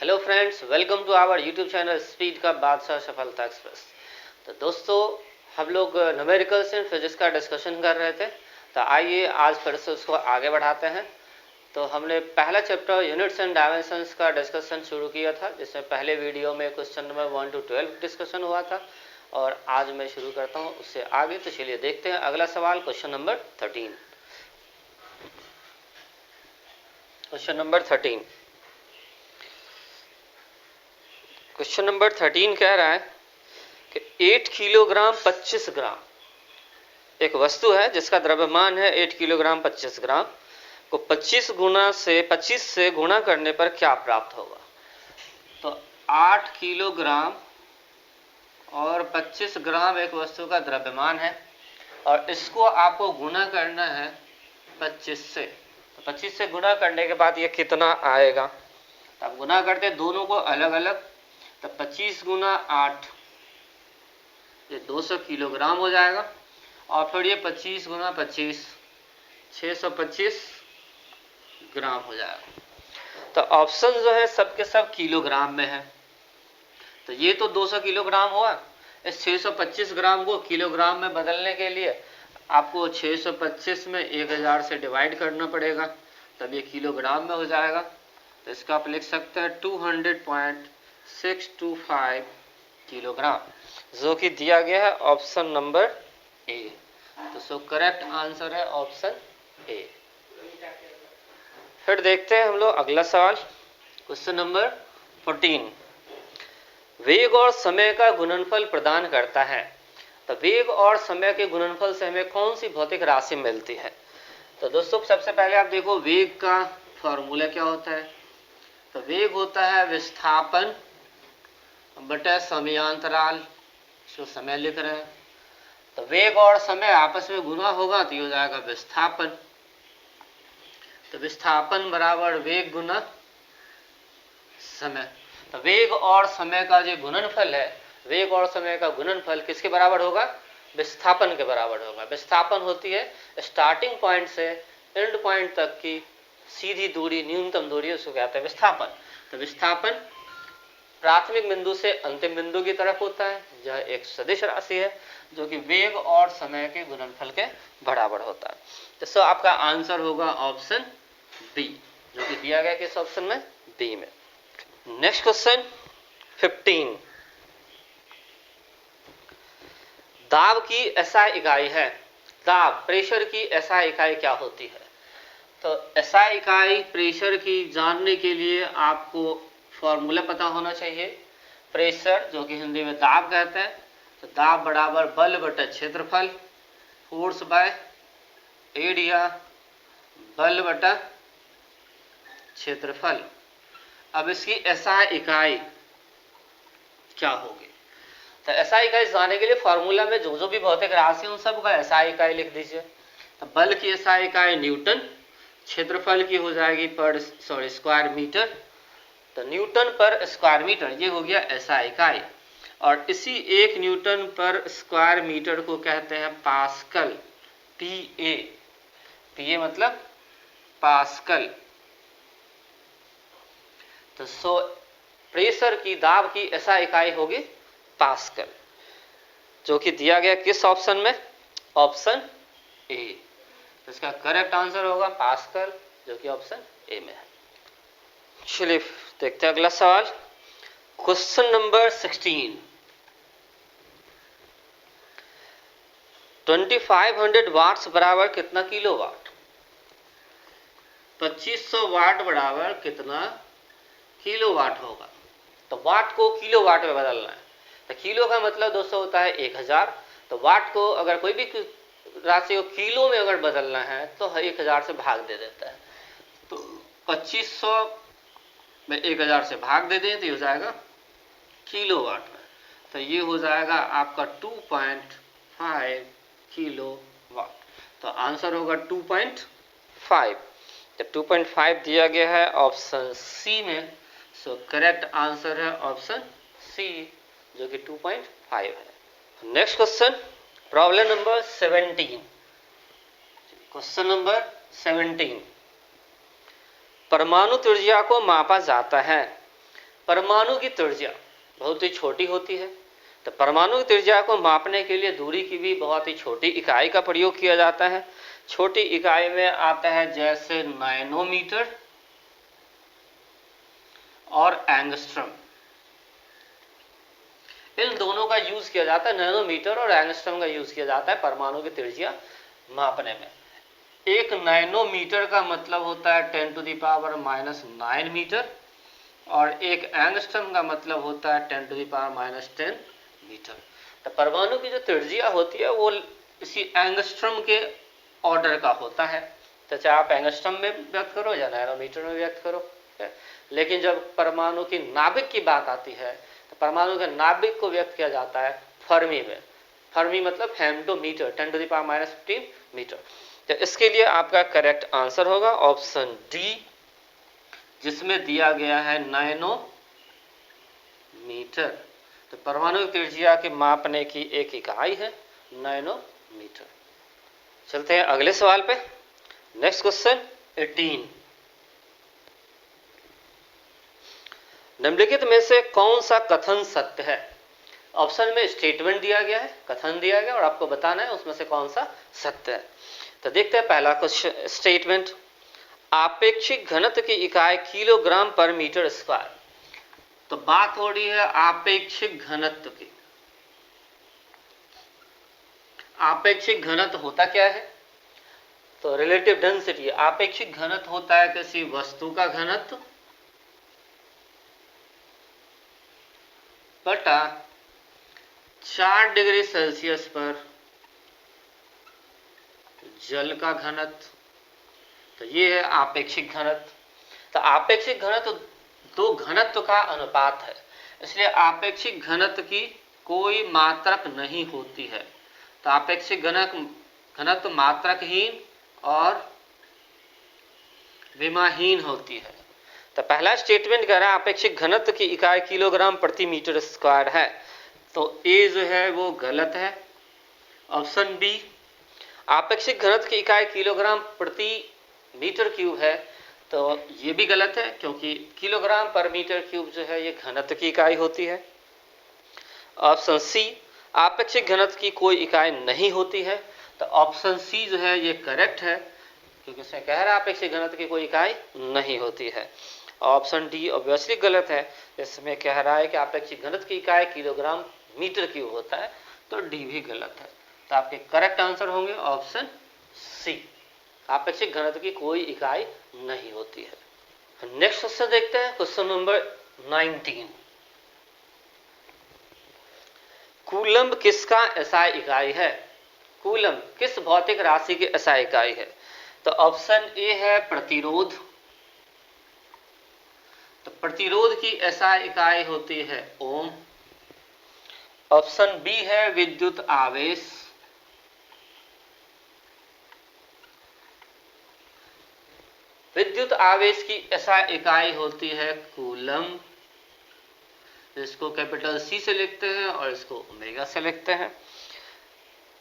Hello friends, welcome to our YouTube channel speed का बादशाह सफलता एक्सप्रेस। तो दोस्तों, हम लोग न्यूमेरिकल्स एंड फिजिक्स का डिस्कशन कर रहे थे। तो आइए आज फिर से उसको आगे बढ़ाते हैं। तो हमने पहला चैप्टर यूनिट्स एंड डायमेंशंस का डिस्कशन शुरू किया था, जिसमें पहले वीडियो में क्वेश्चन नंबर 1 to 12 डिस्कशन हुआ था और आज मैं शुरू करता हूँ उससे आगे। तो चलिए देखते हैं अगला सवाल, question number 13। Question number 13 question number 13 कह रहा है कि 8 किलोग्राम 25 ग्राम एक वस्तु है जिसका द्रव्यमान है 8 किलोग्राम 25 ग्राम को 25 से गुणा करने पर क्या प्राप्त होगा। तो 8 किलोग्राम और 25 ग्राम एक वस्तु का द्रव्यमान है और इसको आपको गुणा करना है 25 से। तो 25 से गुणा करने के बाद ये कितना आएगा। तो आप गुणा करते हैं दोनों को अलग अलग। तो 25 गुना 8 ये 200 किलोग्राम हो जाएगा और फिर ये 25 गुना 25 625 ग्राम हो जाएगा। तो ऑप्शन जो है सबके सब किलोग्राम में है। तो ये तो 200 किलोग्राम हुआ। इस 625 ग्राम को किलोग्राम में बदलने के लिए आपको 625 में 1000 से डिवाइड करना पड़ेगा, तब ये किलोग्राम में हो जाएगा। तो इसका आप लिख सकते हैं 200.625 किलोग्राम, जो कि दिया गया है ऑप्शन नंबर ए। तो सो करेक्ट आंसर है ऑप्शन ए। फिर देखते हैं हम लोग अगला सवाल, क्वेश्चन नंबर 14। वेग और समय का गुणनफल प्रदान करता है। तो वेग और समय के गुणनफल से हमें कौन सी भौतिक राशि मिलती है। तो दोस्तों, सबसे पहले आप देखो वेग का फॉर्मूला क्या होता है। तो वेग होता है विस्थापन बटे समयांतराल, जो समय लिख रहे हैं। तो वेग और समय आपस में गुना होगा तो ये हो जाएगा विस्थापन। तो विस्थापन बराबर वेग गुना समय। तो वेग और समय का जो गुणनफल है, वेग और समय का गुणनफल किसके बराबर होगा, विस्थापन के बराबर होगा। विस्थापन होती है स्टार्टिंग पॉइंट से एंड पॉइंट तक की सीधी दूरी, न्यूनतम दूरी, उसको कहते हैं विस्थापन। तो विस्थापन प्राथमिक बिंदु से अंतिम बिंदु की तरफ होता है। यह एक सदिश राशि है जो कि वेग और समय के गुणनफल के बराबर होता है। तो आपका आंसर होगा ऑप्शन बी, जो कि दिया गया किस ऑप्शन में, बी में। Next question 15। दाब की एसआई इकाई है। दाब, प्रेशर की एसआई इकाई क्या होती है। तो एसआई इकाई प्रेशर की जानने के लिए आपको फॉर्मूला पता होना चाहिए। प्रेशर, जो कि हिंदी में दाब कहते हैं, तो दाब बराबर बल बटा क्षेत्रफल, फोर्स बाय एरिया, बल बटा क्षेत्रफल। अब इसकी एसआई इकाई क्या होगी। तो एसआई इकाई जानने के लिए फॉर्मूला में जो जो भी भौतिक राशि उन सब का एसआई इकाई लिख दीजिए। तो बल की एसआई इकाई न्यूटन, क्षेत्रफल की हो जाएगी स्क्वायर मीटर। तो न्यूटन पर स्क्वायर मीटर, ये हो गया एसआई इकाई। और इसी 1 न्यूटन पर स्क्वायर मीटर को कहते हैं पास्कल, पीए। पीए मतलब पास्कल। तो प्रेशर की, दाब की एसआई इकाई होगी पास्कल, जो कि दिया गया किस ऑप्शन में, ऑप्शन ए। तो इसका करेक्ट आंसर होगा पास्कल, जो कि ऑप्शन ए में है। चलिए देखते हैं अगला सवाल, क्वेश्चन नंबर 16। 2500 वाट्स बराबर कितना किलोवाट। 2500 वाट बराबर कितना किलोवाट होगा। तो वाट को किलोवाट में बदलना है। तो किलो का मतलब दोस्तों होता है 1000। तो वाट को अगर कोई भी राशि को किलो में अगर बदलना है तो 1000 से भाग दे देता है। तो 2500 में 1000 से भाग दे दें तो ये हो जाएगा किलोवाट में। तो ये हो जाएगा आपका 2.5 किलोवाट। तो आंसर होगा 2.5। तो 2.5 दिया गया है ऑप्शन सी में। सो करेक्ट आंसर है ऑप्शन सी, जो कि 2.5 है। Next question, problem number 17। Question number 17। परमाणु त्रिज्या को मापा जाता है। परमाणु की त्रिज्या बहुत ही छोटी होती है, तो परमाणु की त्रिज्या को मापने के लिए दूरी की भी बहुत ही छोटी इकाई का प्रयोग किया जाता है। छोटी इकाई में आता है जैसे नैनोमीटर और एंगस्ट्रम। इन दोनों का यूज किया जाता है, नैनोमीटर और एंगस्ट्रम का यूज किया जाता है परमाणु की त्रिज्या मापने में। एक नैनोमीटर का मतलब होता है 10⁻⁻⁹ मीटर और एक एंगस्ट्रम का मतलब होता है 10⁻⁻10 मीटर। तो परमाणु की जो त्रिज्या होती है वो इसी एंगस्ट्रम के ऑर्डर का होता है, तो चाहे आप एंगस्ट्रम में व्यक्त करो या नैनोमीटर में व्यक्त करो। लेकिन जब परमाणु की नाभिक की बात आती है तो परमाणु के नाभिक को व्यक्त किया जाता है फर्मी में। फर्मी मतलब फेम्टोमीटर, 10⁻⁻15 मीटर। तो इसके लिए आपका करेक्ट आंसर होगा ऑप्शन डी, जिसमें दिया गया है नैनोमीटर। तो परमाणु त्रिज्या के मापने की एक इकाई है नैनोमीटर। चलते हैं अगले सवाल पे। नेक्स्ट क्वेश्चन 18, निम्नलिखित में से कौन सा कथन सत्य है? ऑप्शन में स्टेटमेंट दिया गया है, कथन दिया गया और आपको बताना है उसमें से कौन सा सत्य है। तो देखते हैं पहला क्वेश्चन स्टेटमेंट, आपेक्षिक घनत्व की इकाई किलोग्राम पर मीटर स्क्वायर। तो बात हो रही है आपेक्षिक घनत्व की। आपेक्षिक घनत्व होता क्या है? तो रिलेटिव डेंसिटी। आपेक्षिक घनत्व होता है किसी वस्तु का घनत्व बटा 4 डिग्री सेल्सियस पर जल का घनत्व। तो ये है आपेक्षिक घनत्व। तो आपेक्षिक घनत्व दो घनत्व का अनुपात है, इसलिए आपेक्षिक घनत्व की कोई मात्रक नहीं होती है। तो आपेक्षिक घनत्व मात्रकहीन और विमाहीन होती है। तो पहला स्टेटमेंट कह रहा है आपेक्षिक घनत्व की इकाई किलोग्राम प्रति मीटर स्क्वायर है, तो ए जो है वो गलत है। ऑप्शन बी, आपेक्षिक घनत्व की इकाई किलोग्राम प्रति मीटर क्यूब है, तो ये भी गलत है क्योंकि किलोग्राम पर मीटर क्यूब जो है ये घनत्व की इकाई होती है। ऑप्शन सी, आपेक्षिक घनत्व की कोई इकाई नहीं होती है, तो ऑप्शन सी जो है ये करेक्ट है क्योंकि इसमें कह रहा है आपेक्षिक घनत्व की कोई इकाई नहीं होती है। ऑप्शन डी ऑब्वियसली गलत है, इसमें कह रहा है कि आपेक्षिक घनत्व की इकाई किलोग्राम मीटर क्यूब होता है, तो डी भी गलत है। तो आपके करेक्ट आंसर होंगे ऑप्शन सी, आपेक्षिक घनत्व की कोई इकाई नहीं होती है। नेक्स्ट क्वेश्चन देखते हैं, क्वेश्चन नंबर 19, कूलम्ब किसका एसआई इकाई है? कूलम्ब किस भौतिक राशि की एसआई इकाई है? तो ऑप्शन ए है प्रतिरोध। तो प्रतिरोध की एसआई इकाई होती है ओम। ऑप्शन बी है विद्युत आवेश। विद्युत आवेश की एसआई इकाई होती है कूलम्ब। इसको कैपिटल सी से लिखते हैं और इसको ओमेगा से लिखते हैं।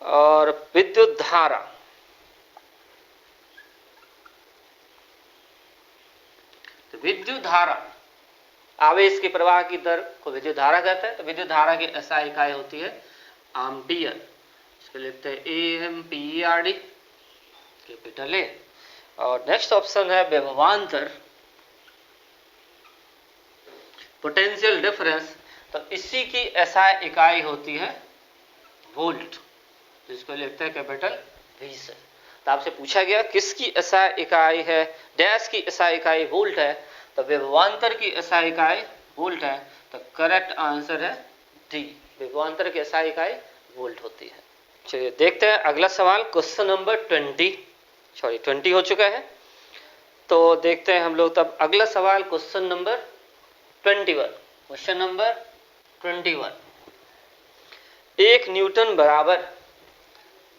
और विद्युत धारा, तो विद्युत धारा आवेश के प्रवाह की दर को विद्युत धारा कहते हैं। तो विद्युत धारा की एसआई इकाई होती है एम्पियर। इसको लिखते हैं AMPERD कैपिटल ए। और नेक्स्ट ऑप्शन है विभवांतर, पोटेंशियल डिफरेंस। तो इसी की एसआई इकाई होती है वोल्ट, जिसको लिखते हैं कैपिटल वी से। तो आपसे पूछा गया किसकी एसआई इकाई है, डैश की एसआई इकाई वोल्ट है, तो विभवांतर की एसआई इकाई वोल्ट है। तो करेक्ट आंसर है डी, विभवांतर की एसआई इकाई वोल्ट होती है। चलिए देखते हैं अगला सवाल, क्वेश्चन नंबर 20 हो चुका है। तो देखते हैं हम लोग तब अगला सवाल, question number 21। Question number 21, 1 Newton बराबर,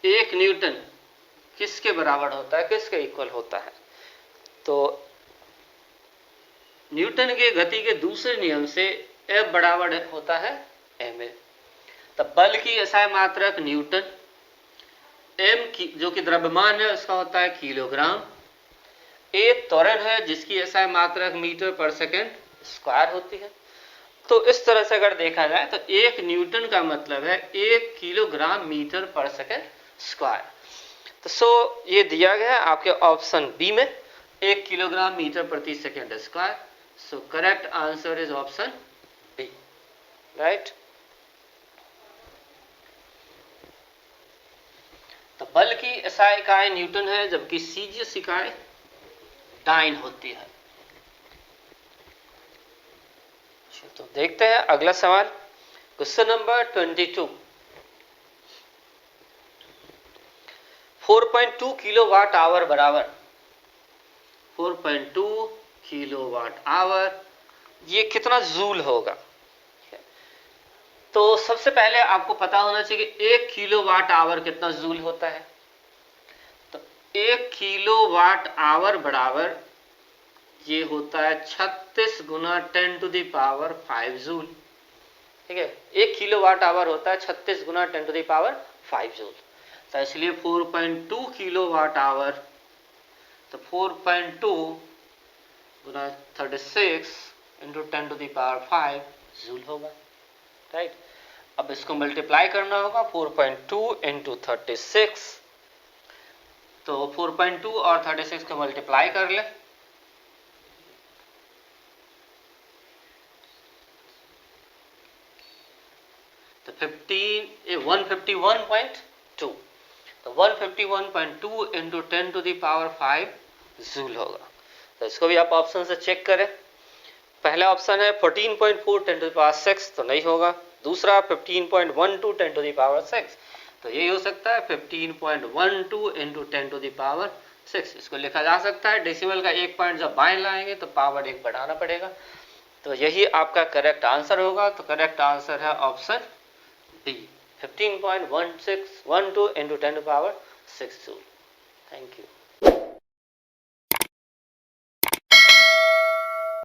1 न्यूटन किसके बराबर होता है, किसके इक्वल होता है? तो न्यूटन के गति के दूसरे नियम से F बराबर होता है ma। तब बल की एसआई मात्रक न्यूटन, m की जो कि द्रव्यमान है उसका होता है किलोग्राम, a त्वरण है जिसकी एसआई मात्रक मीटर पर सेकेंड स्क्वायर होती है। तो इस तरह से अगर देखा जाए तो 1 न्यूटन का मतलब है 1 किलोग्राम मीटर पर सेकेंड स्क्वायर। तो ये दिया गया है आपके ऑप्शन बी में 1 किलोग्राम मीटर प्रति second square. So correct answer is option B, right. तो बल की एसआई इकाई न्यूटन है, जबकि सीजीएस इकाई डाइन होती है। तो देखते हैं अगला सवाल, क्वेश्चन नंबर 22। 4.2 किलोवाट आवर बराबर 4.2 किलोवाट आवर, ये कितना जूल होगा? तो सबसे पहले आपको पता होना चाहिए कि 1 किलोवाट आवर कितना जूल होता है। तो 1 किलोवाट आवर बराबर ये होता है 36 गुना 10 टू द पावर 5 जूल। ठीक है, 1 किलोवाट आवर होता है 36 गुना 10 टू द पावर 5 जूल। तो इसलिए 4.2 किलोवाट आवर, तो 4.2 गुना 36 into 10 to the power 5 joule होगा, राइट। अब इसको मल्टीप्लाई करना होगा 4.2 इंटू 36, तो 4.2 और 36 को मल्टीप्लाई कर ले, तो 151.2, तो 151.2 into 10 to the power 5 joule होगा। तो इसको भी आप ऑप्शन से चेक करें। पहला ऑप्शन है 14.4 10 टू द पावर 6, तो नहीं होगा। दूसरा 15.12 10 टू द पावर 6, तो यही हो सकता है 15.12 इंटू 10 टू द पावर 6। इसको लिखा जा सकता है, डेसिमल का एक पॉइंट जब बाएं लाएंगे तो पावर एक बढ़ाना पड़ेगा। तो यही आपका करेक्ट आंसर होगा। तो करेक्ट आंसर है option B, 15.1612 into 10 to power 6 joule. Thank you.